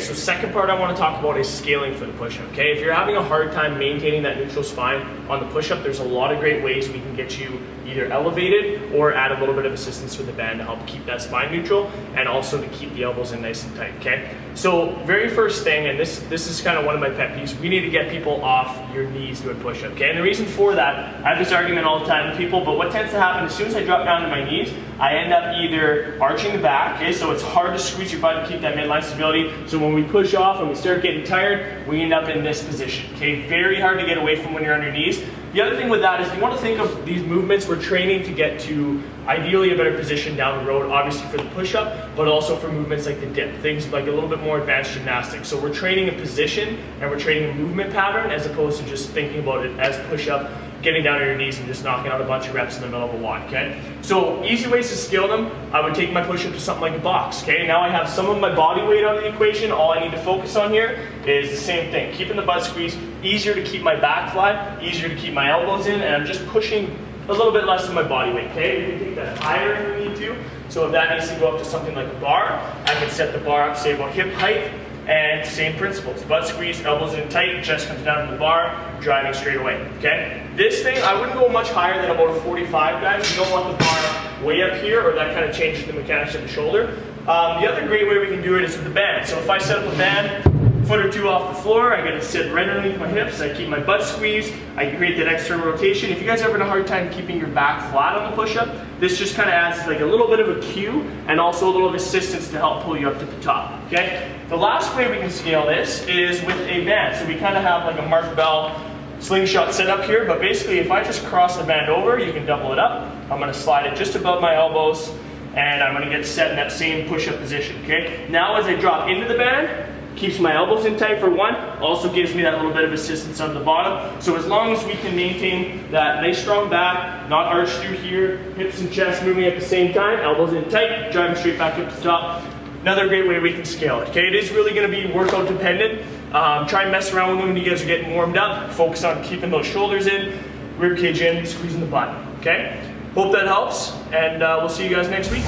so second part I want to talk about is scaling for the push-up, okay? If you're having a hard time maintaining that neutral spine on the push-up, there's a lot of great ways we can get you either elevated or add a little bit of assistance with the band to help keep that spine neutral and also to keep the elbows in nice and tight, okay? So very first thing, and this is kind of one of my pet peeves, we need to get people off your knees doing push-up, okay? And the reason for that, I have this argument all the time with people, but what tends to happen as soon as I drop down to my knees, I end up either arching the back, okay? So it's hard to squeeze your butt and keep that midline stability. So when we push off and we start getting tired, we end up in this position, okay? Very hard to get away from when you're on your knees. The other thing with that is you want to think of these movements, we're training to get to ideally a better position down the road, obviously for the push-up, but also for movements like the dip, things like a little bit more advanced gymnastics. So we're training a position and we're training a movement pattern as opposed to just thinking about it as push-up, getting down on your knees and just knocking out a bunch of reps in the middle of a WOD, okay? So easy ways to scale them, I would take my push-up to something like a box, okay? Now I have some of my body weight out of the equation. All I need to focus on here is the same thing, keeping the butt squeeze, easier to keep my back flat, easier to keep my elbows in, and I'm just pushing a little bit less of my body weight, okay? We can take that higher if we need to. So if that needs to go up to something like a bar, I can set the bar up, say about hip height, and same principles. Butt squeeze, elbows in tight, chest comes down to the bar, driving straight away, okay? This thing, I wouldn't go much higher than about a 45, guys. You don't want the bar way up here or that kind of changes the mechanics of the shoulder. The other great way we can do it is with the band. So if I set up a band, foot or two off the floor, I get to sit right underneath my hips, I keep my butt squeezed, I create that external rotation. If you guys are having a hard time keeping your back flat on the push-up, this just kind of adds like a little bit of a cue and also a little assistance to help pull you up to the top, okay? The last way we can scale this is with a band. So we kind of have like a Mark Bell slingshot set up here, but basically if I just cross the band over, you can double it up. I'm gonna slide it just above my elbows and I'm gonna get set in that same push-up position, okay? Now as I drop into the band, keeps my elbows in tight for one, also gives me that little bit of assistance on the bottom. So as long as we can maintain that nice strong back, not arch through here, hips and chest moving at the same time, elbows in tight, driving straight back up to the top. Another great way we can scale it, okay? It is really gonna be workout dependent. Try and mess around with them when you guys are getting warmed up. Focus on keeping those shoulders in, rib cage in, squeezing the butt, okay? Hope that helps, and we'll see you guys next week.